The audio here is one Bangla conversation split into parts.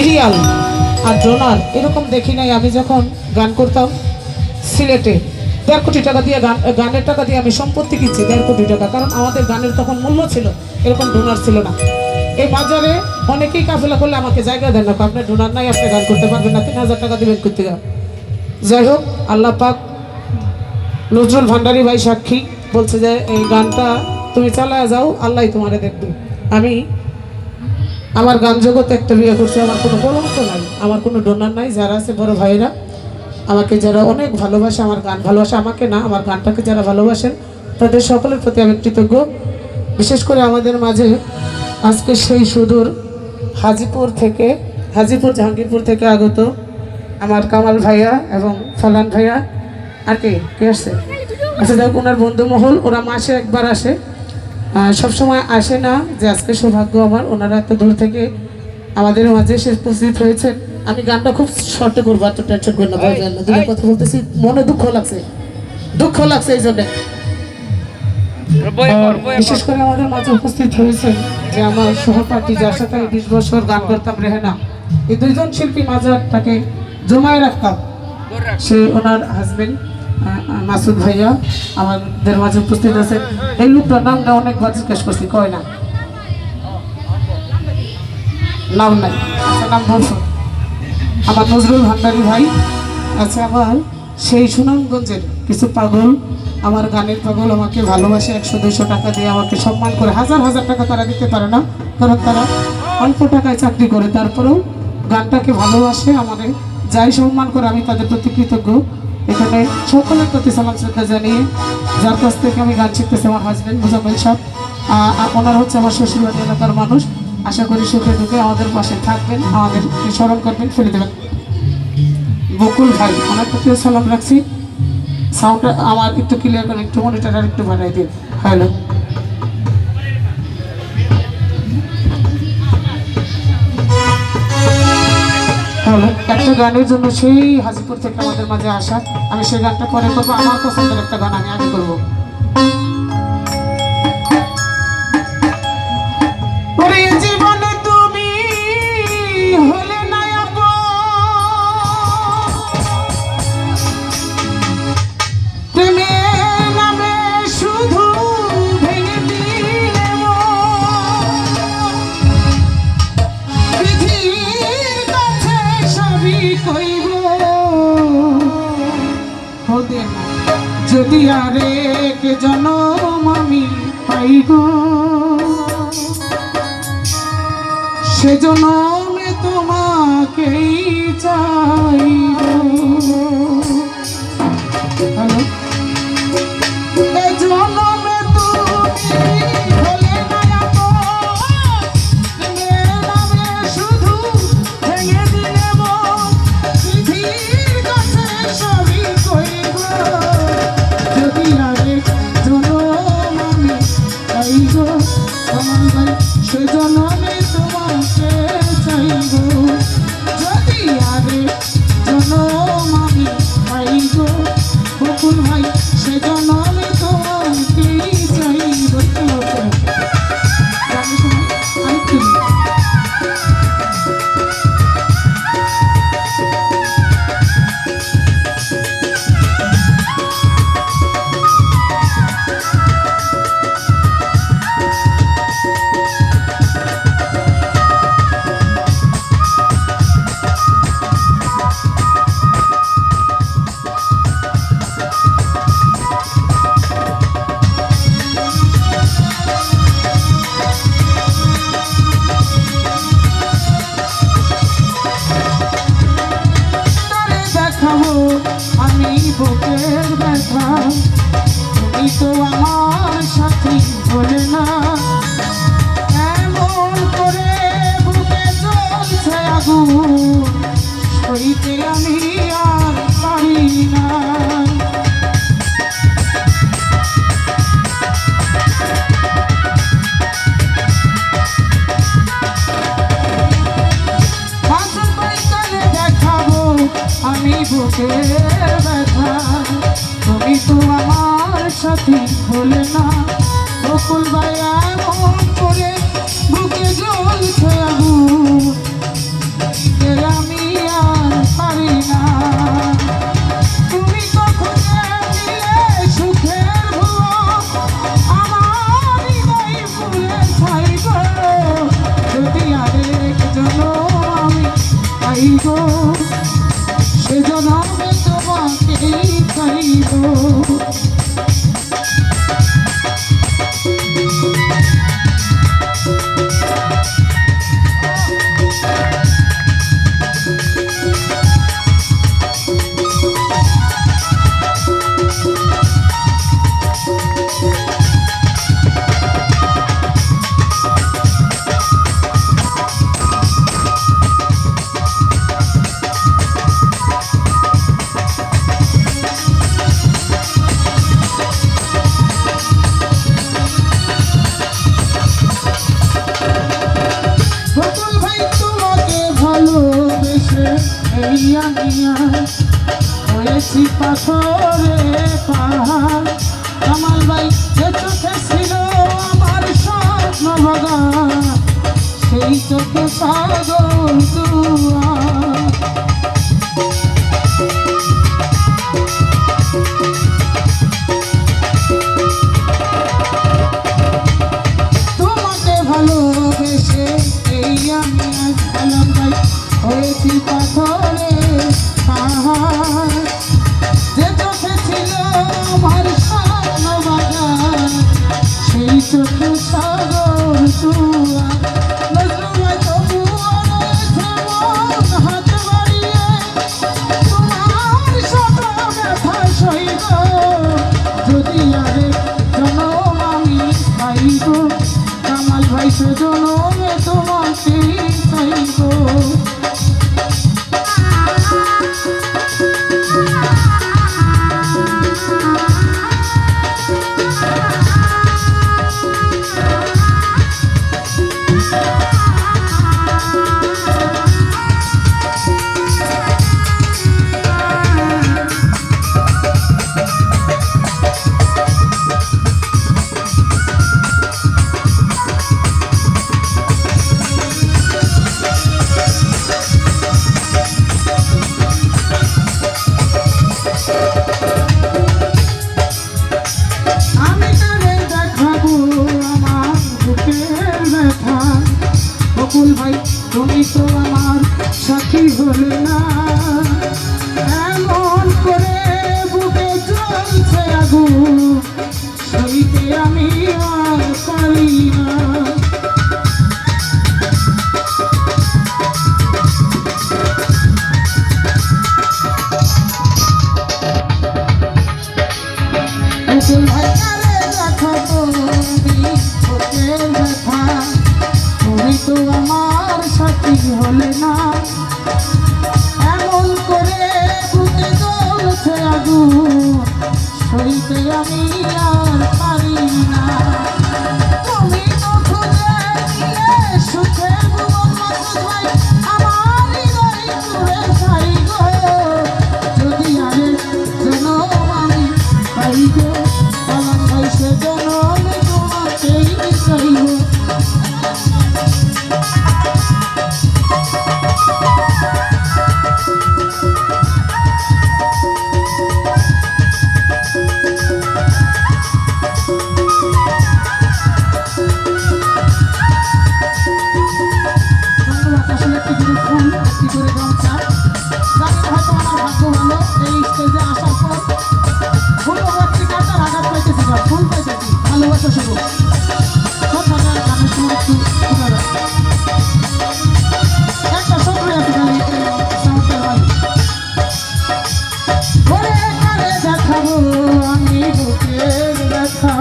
সিরিয়াল আর ডোনার এরকম দেখি নাই। আমি যখন গান করতাম সিলেটে 1.5 কোটি টাকা দিয়ে গানের টাকা দিয়ে আমি সম্পত্তি কিনছি, 1.5 কোটি টাকা। কারণ আমাদের গানের তখন মূল্য ছিল, এরকম ডোনার ছিল না। এই বাজারে অনেকেই কাফেলা করলে আমাকে জায়গা দেন না, আপনার ডোনার নাই, আপনি গান করতে পারবেন না, 3000 টাকা দিবেন করতে যান। যাই হোক, আল্লাহ পাক নজরুল ভান্ডারী ভাই সাক্ষী বলছে যে এই গানটা তুমি চালায় যাও, আল্লাহ তোমারে দেখবে। আমি আমার গান জগতে একটা বিয়ে করছি, আমার কোনো কলঙ্ক নাই, আমার কোনো ডোনার নাই। যারা আছে বড় ভাইরা আমাকে যারা অনেক ভালোবাসে, আমার গান ভালোবাসে, আমাকে না আমার গানটাকে যারা ভালোবাসেন তাদের সকলের প্রতি আমি কৃতজ্ঞ। বিশেষ করে আমাদের মাঝে আজকে সেই সুদূর হাজিপুর জাহাঙ্গীরপুর থেকে আগত আমার কামাল ভাইয়া এবং ফালান ভাইয়া, আর কে আসছে, আচ্ছা যাক, ওনার বন্ধু মহল, ওরা মাসে একবার আসে, সবসময় আসে না। যে আজকে সৌভাগ্য আমার, ওনারা এত দূর থেকে আমাদের মাঝে সে উপস্থিত হয়েছেন। আমি গানটা খুব শর্টে করবো, এত টেনশন করি না, দুটো কথা বলতেছি, মনে দুঃখ লাগছে এই জন্য। বিশেষ করে আমাদের মাঝে উপস্থিত হয়েছেন যে আমার সহপাঠী, যার সাথে আমি 20 বছর গান করতাম, রেহেনা। এই দুইজন শিল্পী মাঝারটাকে জমায় রাখতাম, সে ওনার হাজবেন্ড মাসুদ ভাইয়া আমাদের মাঝে উপস্থিত আছেন। এই লোকটার নামটা অনেকবার জিজ্ঞেস করছি, কয় না, নাম নাই, নাম বলছো। আমার নজরুল ভান্ডারী ভাই আছে, আমার সেই সুনামগঞ্জের কিছু পাগল, আমার গানের পাগল, আমাকে ভালোবাসে, 100-200 টাকা দিয়ে আমাকে সম্মান করে। হাজার টাকা তারা দিতে পারে না, কারণ তারা অল্প টাকায় চাকরি করে, তারপরেও গানটাকে ভালোবাসে, আমাদের যাই সম্মান করে, আমি তাদের প্রতি কৃতজ্ঞ। এখানে সকলের প্রতি সালাম শ্রদ্ধা জানিয়ে, যার কাছ থেকে আমি গান শিখতেছি, আমার হাজবেন্ড মুজাম্মেল সাহেব, ওনার হচ্ছে আমার শ্বশুরবাড়ি এলাকার মানুষ। আশা করি সুখে দুঃখে আমাদের পাশে থাকবেন, আমাদেরকে স্মরণ করবেন, ফেলে দেবেন। বকুল ভাই, ওনার প্রতি সালাম রাখছি। সাউন্ডটা আমার একটু ক্লিয়ার করেন, একটু মনিটর একটু বাড়াই দিন। হ্যালো, একটা গানের জন্য সেই হাজিপুর থেকে আমাদের মাঝে আসা, আমি সেই গানটা পরে করবো। আমার পছন্দের একটা গান আমি আগে করবো। জীবনে তুমি হলে না প্রেমের নামে শুধু ভেঙে দিলে পৃথিবীর কাছে সবই কইব, যদি আরেক জনম আমি পাইব, সে জনমে তোমাকেই চাইব। হ্যালো, এ জনমে তুমি হলে না প্রেমের নামে শুধু ভেঙে দিলে মন, পৃথিবীর কাছে সবই কইব, যদি আরেক জনম আমি পাইব, সে জনমে তোমাকে চাইব, যদি আরেক জনম আমি পাইব, বকুল ভাই, সে জনমে তোমাকেই চাইব। আরেকটু আমি বুকের ব্যথা, তুমি তো আমার সাথী বলে না, এমন করে বুকে জ্বলছে আগুন, সইতে আমি আর পারি না। আমি বুকের ব্যথা, তুমি তো আমার সাথী হলে না, বকুল ভাই, এমন করে বুকে জ্বলছে আগুন, পাই গো সেজন্য আমি তোমাকেই চাইব। হয়েছি পাথরে পাহাড় কামাল ভাই যে চোখে ছিল আমার স্বপ্ন ভাগা সেই চোখে পাগল দুয়ার। তোমাকে ভালোবেসে এই আমি আজ কালাম ভাই হয়েছি পাথরে পাহাড় যে চোখে ছিল আমার স্বপ্ন বাগান সেই চোখে সাগর দুয়ার। নজরুল ভাই তবুও রয়েছে মন হাত বাড়িয়ে তোমার শত ব্যথা সইব যদি আরে জনম আমি পাইব কামাল ভাই সে জনমে তোমাকেই চাইব। বকুল ভাই তুমি তো আমার সাথী হলে না এমন করে বুকে জ্বলছে আগুন সইতে আমি আর পারি না। বকুল ভাই কালে দেখো তুমি বুকের ব্যথা তুমি তো আমার সাথী হলে না এমন করে বুকে জ্বলছে আগুন সইতে আমি আর পারি না। তুমি তো খুঁজে দিলে সুখের ভুবন মাসুদ ভাই আমার হৃদয় জুড়ে চাই গো যদি আরে জনম আমি পাই গো কালাম ভাই সে জনমে তোমাকেই চাইব। ভালোবাসা শুরু একটা সফরে আছে দেখাবো আমি বুকের ব্যথা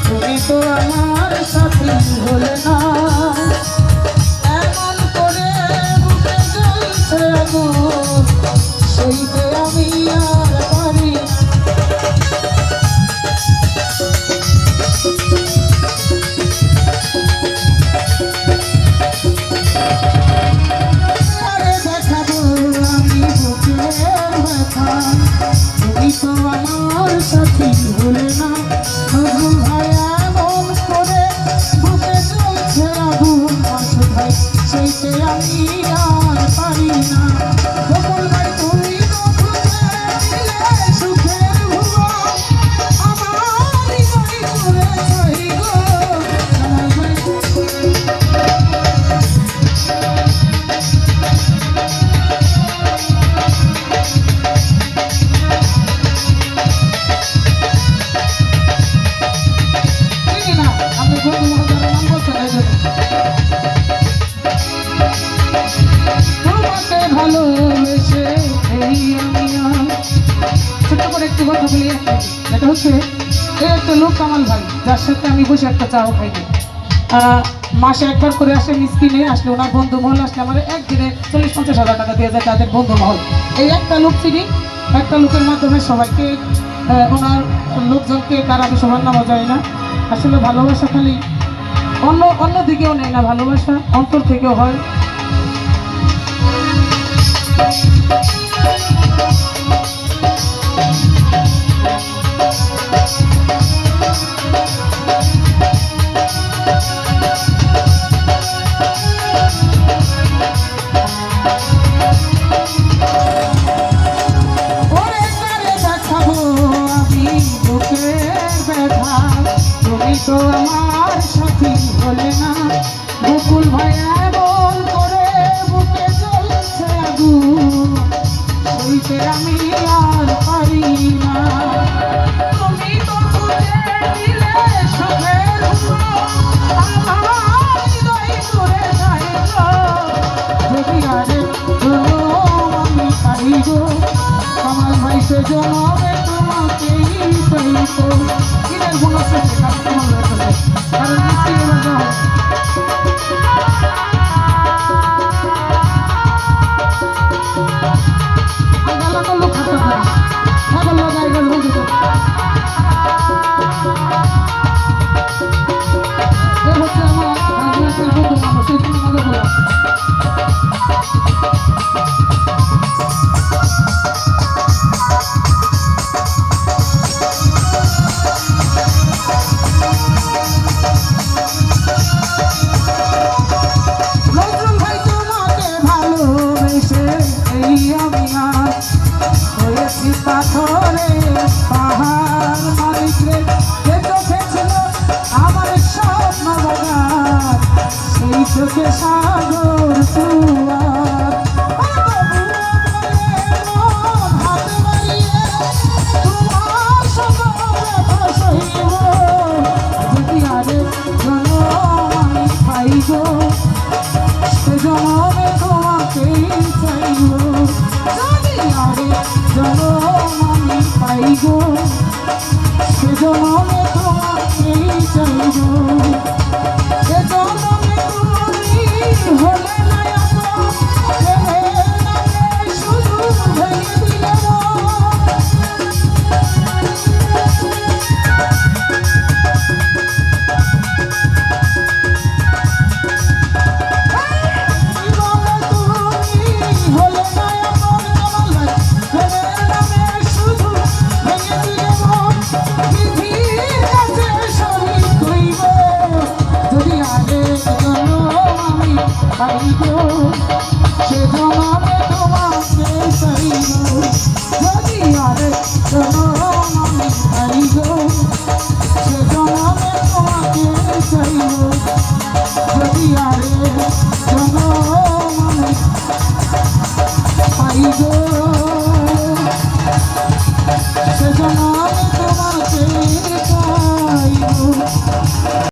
তুমি তো আমার সাথী হলে না এমন করে বুকে জ্বলছে আগুন সইতে আমি আর পারি না। তুমি তো আমার সাথী হলে না নজরুল ভাই এমন করে বুকে জ্বলছে আগুন মাসুদ ভাই সইতে আমি আর পারি না। বকুল ভাই তুমি তো খুঁজে দিলে সুখের ভুবন আমার হৃদয় জুড়ে চাই গো কামাল ভাই খালি একটা, এটা হচ্ছে এই একটা লোক কামাল ভাই, যার সাথে আমি বসে একটা চাও খাই না। মাসে একবার করে আসে মিসকিনে, আসলে ওনার বন্ধু মহল আসলে আমার একদিনে 40-50 হাজার টাকা দিয়ে যায় তাদের বন্ধু মহল। এই একটা লোক চিনি, একটা লোকের মাধ্যমে সবাইকে ওনার লোকজনকে কার আমি সবার নামও যায় না। আসলে ভালোবাসা খালি অন্য দিকেও নেই না, ভালোবাসা অন্তর থেকেও হয়। তো আমার সাথী বলে না, বকুল ভাইয়া বল করে বুকে জ্বলছে আগুন, সইতে আমি আর পারি না। তুমি তো বুঝে দিলে সুখের আমার হৃদয় জুড়ে যায় গো, যদি আরে আমি পারি গো, আমার ভাই সে জন্মে তোমাকেই চাইতো। কিনের গুণ আছে কারণ মিষ্টি বাজা আগালা করলো খাতা না আগালা জায়গা বলতে এ হচ্ছে আমার রাজনীতির বন্ধু মানুষ, সেই জন্য মজা করলাম। পাথরে পাহাড় মালিকরে যে চোখে ছিল আমার স্বপ্ন বাগান, সেই চোখে সাগর তুয়ার হাতে বাড়িয়ে তোমার সঙ্গে সইব, যদি আরে জনম আমি পাইব, সে জনমে তোমাকেই চাইব, যদি আরে জনম আমি পাইব, সে জনমে তোমাকেই চাইব, সে জনমে তুমি হলে না শুধু ভেঙে দিলে সে জনমে তোমাকে চাইব, যদি আরে জনম আমি পাইব, সে জনমে তোমাকে চাইব, যদি আরে জনম আমি পাইব।